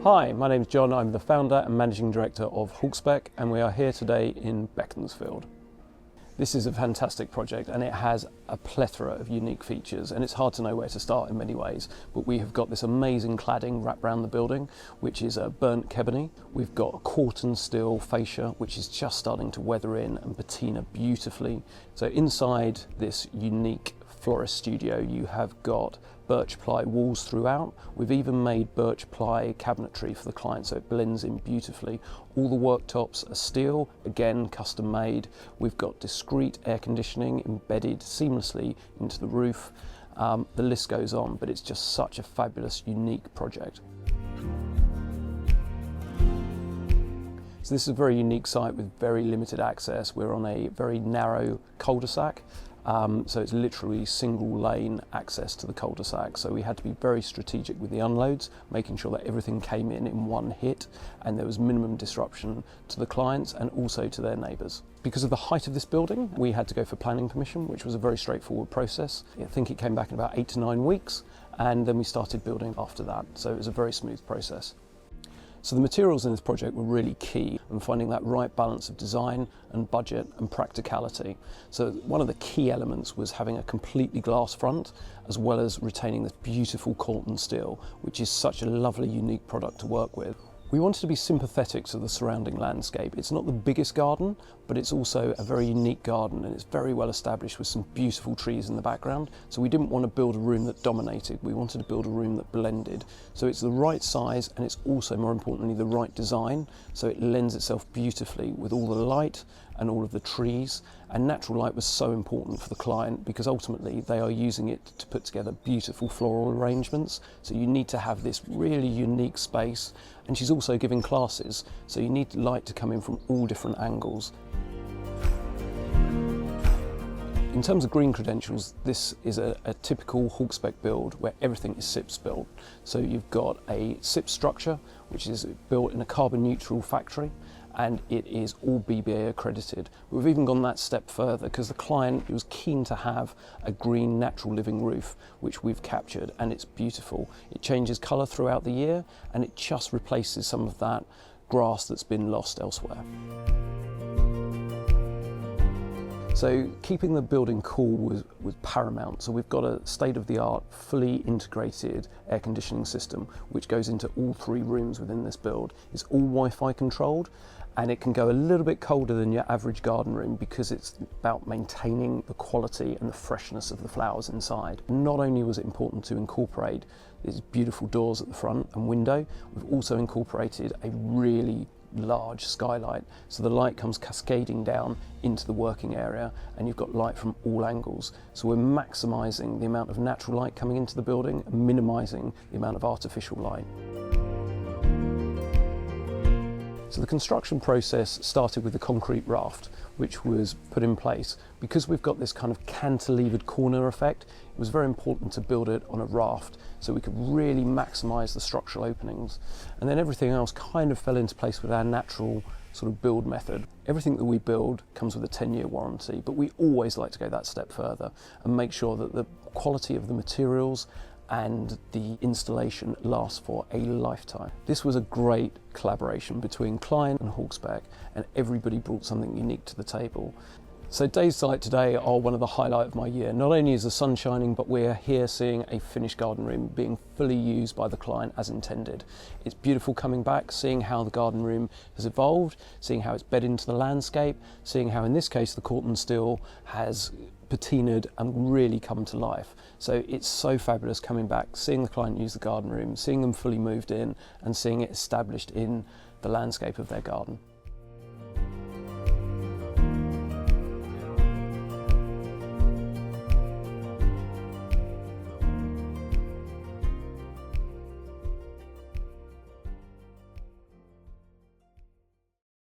Hi, my name's John. I'm the founder and managing director of Hawksbeck, and we are here today in Beaconsfield. This is a fantastic project and it has a plethora of unique features, and it's hard to know where to start in many ways, but we have got this amazing cladding wrapped around the building, which is a burnt ebony. We've got a corten steel fascia, which is just starting to weather in and patina beautifully. So inside this unique Florist studio, you have got birch ply walls throughout. We've even made birch ply cabinetry for the client, so it blends in beautifully. All the worktops are steel, again custom made. We've got discrete air conditioning embedded seamlessly into the roof. The list goes on, but it's just such a fabulous, unique project. So this is a very unique site with very limited access. We're on a very narrow cul-de-sac. So it's literally single lane access to the cul-de-sac. So we had to be very strategic with the unloads, making sure that everything came in one hit and there was minimum disruption to the clients and also to their neighbours. Because of the height of this building, we had to go for planning permission, which was a very straightforward process. I think it came back in about 8 to 9 weeks, and then we started building after that. So it was a very smooth process. So the materials in this project were really key in finding that right balance of design and budget and practicality. So one of the key elements was having a completely glass front, as well as retaining this beautiful corten steel, which is such a lovely, unique product to work with. We wanted to be sympathetic to the surrounding landscape. It's not the biggest garden, but it's also a very unique garden, and it's very well established with some beautiful trees in the background. So we didn't want to build a room that dominated. We wanted to build a room that blended. So it's the right size, and it's also, more importantly, the right design. So it lends itself beautifully with all the light and all of the trees. And natural light was so important for the client because ultimately they are using it to put together beautiful floral arrangements. So you need to have this really unique space. And she's also giving classes, so you need light to come in from all different angles. In terms of green credentials, this is a typical Hawksbeck build where everything is SIPS built. So you've got a SIPS structure, which is built in a carbon neutral factory, and it is all BBA accredited. We've even gone that step further because the client was keen to have a green natural living roof, which we've captured, and it's beautiful. It changes colour throughout the year, and it just replaces some of that grass that's been lost elsewhere. So keeping the building cool was paramount. So we've got a state-of-the-art, fully integrated air conditioning system, which goes into all 3 rooms within this build. It's all Wi-Fi controlled, and it can go a little bit colder than your average garden room because it's about maintaining the quality and the freshness of the flowers inside. Not only was it important to incorporate these beautiful doors at the front and window, we've also incorporated a really large skylight, so the light comes cascading down into the working area and you've got light from all angles. So we're maximising the amount of natural light coming into the building and minimising the amount of artificial light. So the construction process started with the concrete raft, which was put in place. Because we've got this kind of cantilevered corner effect, it was very important to build it on a raft so we could really maximise the structural openings. And then everything else kind of fell into place with our natural sort of build method. Everything that we build comes with a 10-year warranty, but we always like to go that step further and make sure that the quality of the materials and the installation lasts for a lifetime. This was a great collaboration between client and Hawksbeck, and everybody brought something unique to the table. So days like today are one of the highlights of my year. Not only is the sun shining, but we're here seeing a finished garden room being fully used by the client as intended. It's beautiful coming back, seeing how the garden room has evolved, seeing how it's bedded into the landscape, seeing how in this case the corten steel has patinaed and really come to life. So it's so fabulous coming back, seeing the client use the garden room, seeing them fully moved in and seeing it established in the landscape of their garden.